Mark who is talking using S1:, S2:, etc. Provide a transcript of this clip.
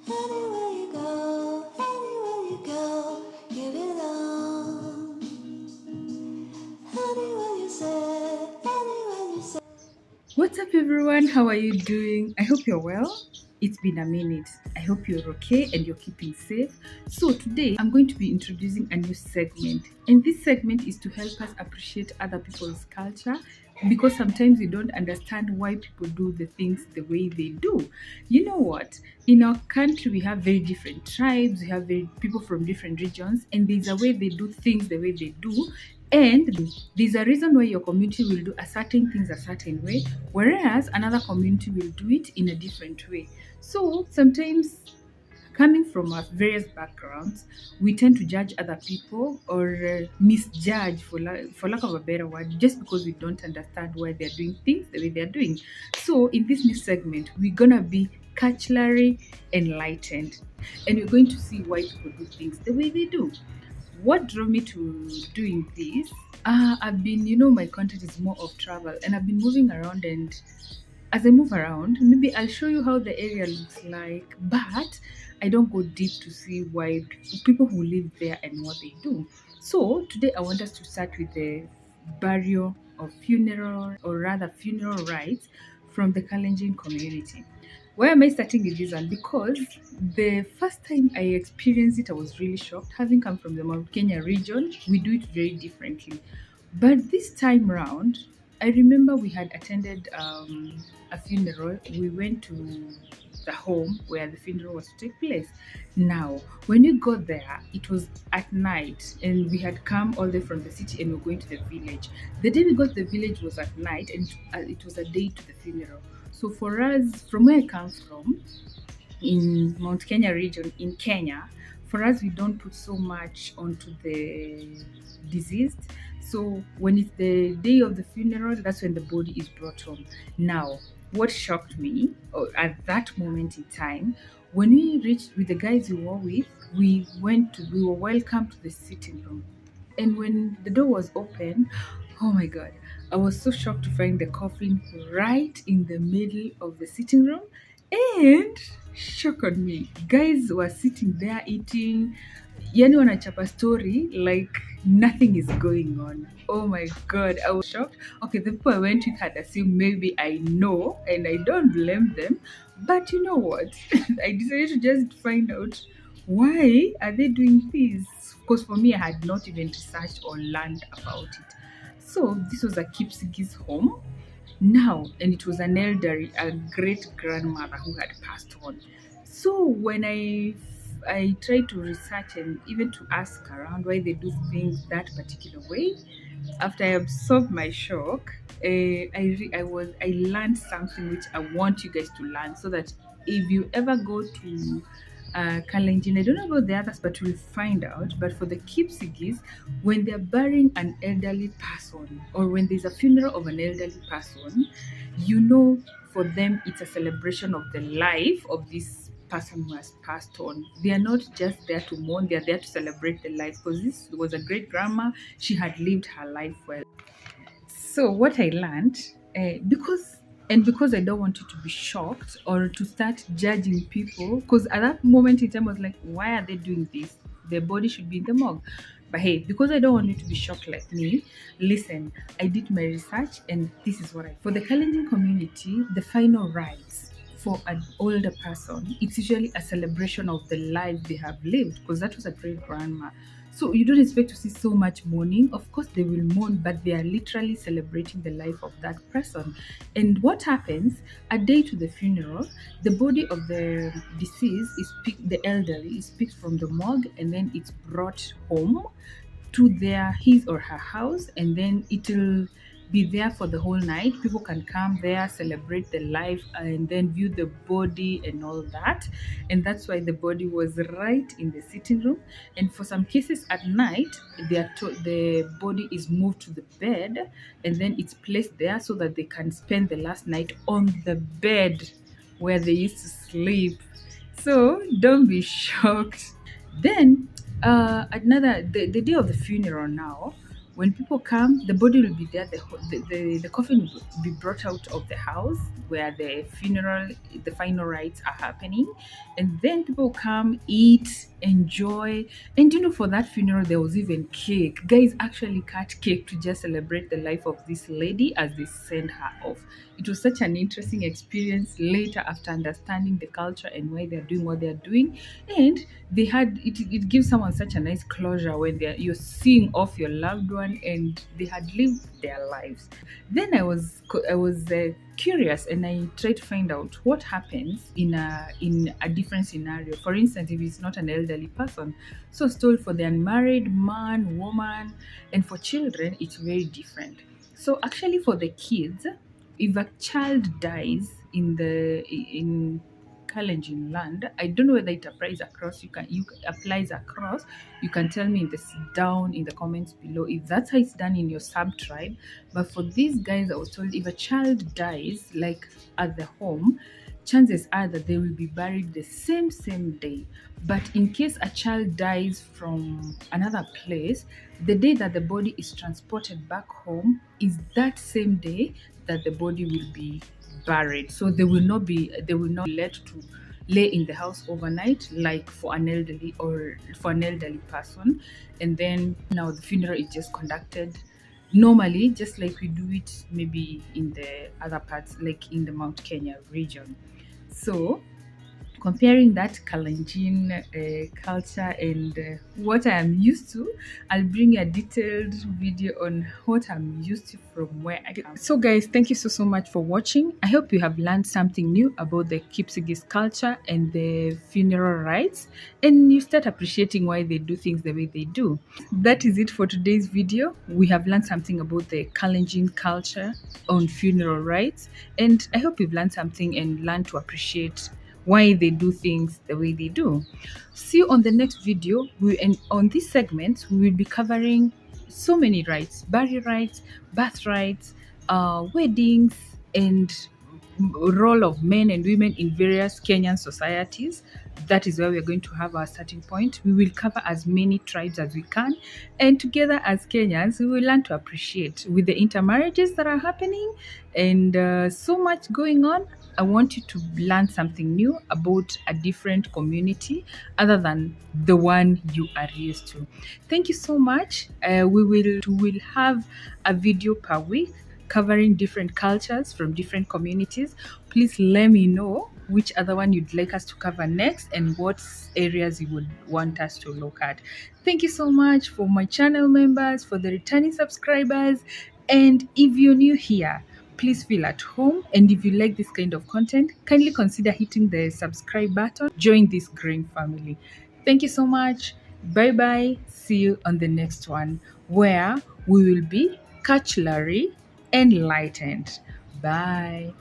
S1: Anywhere you go, give it on. Anywhere you say. What's up, everyone? How are you doing? I hope you're well. It's been a minute. I hope you're okay and you're keeping safe. So, today I'm going to be introducing a new segment, and this segment is to help us appreciate other people's culture because sometimes we don't understand why people do the things the way they do. You know what? In our country, we have very different tribes, we have very people from different regions, and there's a way they do things the way they do, and there's a reason why your community will do a certain things a certain way, whereas another community will do it in a different way. So sometimes, coming from our various backgrounds, we tend to judge other people or misjudge, for lack of a better word, just because we don't understand why they're doing things the way they're doing. So, in this new segment, we're gonna be culturally enlightened, and we're going to see why people do things the way they do. What drove me to doing this? I've been, my content is more of travel, and I've been moving around. And as I move around, maybe I'll show you how the area looks like, but I don't go deep to see why people who live there and what they do. So today I want us to start with the burial or funeral, or rather funeral rites from the Kalenjin community. Why am I starting with this one? Because the first time I experienced it, I was really shocked. Having come from the Mount Kenya region, we do it very differently. But this time round, I remember we had attended a funeral. We went to the home where the funeral was to take place. Now, when we got there, it was at night, and we had come all the way from the city and we were going to the village. The day we got to the village was at night, and it was a day to the funeral. So for us, from where I come from, in Mount Kenya region in Kenya, for us we don't put so much onto the deceased. So when it's the day of the funeral, that's when the body is brought home. Now, what shocked me at that moment in time, when we reached with the guys we were with, we were welcomed to the sitting room. And when the door was open, oh my god, I was so shocked to find the coffin right in the middle of the sitting room. And shock on me, guys were sitting there eating, yani wanachapa story like nothing is going on. Oh my god, I was shocked. Okay, the people I went with had assumed maybe I know, and I don't blame them. But you know what? I decided to just find out why are they doing this? Because for me, I had not even researched or learned about it. So this was a Kipsigi's home now, and it was an elderly, a great grandmother who had passed on. So when I tried to research and even to ask around why they do things that particular way, after I absorbed my shock, I learned something which I want you guys to learn, so that if you ever go to Kalenjin, I don't know about the others, but we'll find out. But for the Kipsigis, when they're burying an elderly person, or when there's a funeral of an elderly person, you know, for them it's a celebration of the life of this person who has passed on. They are not just there to mourn, they are there to celebrate the life, because this was a great grandma. She had lived her life well. So what I learned, because I don't want you to be shocked or to start judging people, because at that moment in time I was like, why are they doing this? Their body should be in the morgue. But hey, because I don't want you to be shocked like me, listen, I did my research, and this is what I for the Kalenjin community, the final rites for an older person, it's usually a celebration of the life they have lived, because that was a great grandma. So you don't expect to see so much mourning. Of course, they will mourn, but they are literally celebrating the life of that person. And what happens a day to the funeral, the body of the deceased is picked, the elderly is picked from the morgue, and then it's brought home to their his or her house, and then it'll be there for the whole night. People can come there, celebrate the life, and then view the body and all that. And that's why the body was right in the sitting room. And for some cases at night, the body is moved to the bed, and then it's placed there so that they can spend the last night on the bed where they used to sleep. So don't be shocked. Then the day of the funeral now, When people come, the body will be there, the coffin will be brought out of the house where the final rites are happening. And then people come, eat, enjoy. And for that funeral, there was even cake. Guys actually cut cake to just celebrate the life of this lady as they send her off. It was such an interesting experience later after understanding the culture and why they're doing what they're doing. And it gives someone such a nice closure when you're seeing off your loved one and they had lived their lives. Then I was curious, and I tried to find out what happens in a different scenario. For instance, if it's not an elderly person, so it's told for the unmarried man, woman, and for children, it's very different. So actually, for the kids, if a child dies in Kalenjin land, I don't know whether it applies across. You applies across. You can tell me down in the comments below if that's how it's done in your sub tribe. But for these guys, I was told if a child dies, like at the home, chances are that they will be buried the same day. But in case a child dies from another place, the day that the body is transported back home is that same day that the body will be buried. So they will not be let to lay in the house overnight like for an elderly person. And then now the funeral is just conducted normally, just like we do it maybe in the other parts, like in the Mount Kenya region. So comparing that Kalenjin culture and what I am used to, I'll bring a detailed video on what I'm used to from where I come. So guys, thank you so much for watching. I hope you have learned something new about the Kipsigis culture and the funeral rites, and you start appreciating why they do things the way they do. That is it for today's video. We have learned something about the Kalenjin culture on funeral rites, and I hope you've learned something and learned to appreciate why they do things the way they do. See you on the next video. And on this segment, we will be covering so many rights: burial rights, birth rights, weddings, and role of men and women in various Kenyan societies. That is where we're going to have our starting point. We will cover as many tribes as we can, and together as Kenyans, we will learn to appreciate with the intermarriages that are happening and so much going on. I want you to learn something new about a different community other than the one you are used to. Thank you so much. We will have a video per week covering different cultures from different communities. Please let me know which other one you'd like us to cover next and what areas you would want us to look at. Thank you so much for my channel members, for the returning subscribers, and if you're new here, please feel at home. And if you like this kind of content, kindly consider hitting the subscribe button. Join this growing family. Thank you so much. Bye bye. See you on the next one where we will be Catch Larry Enlightened. Bye.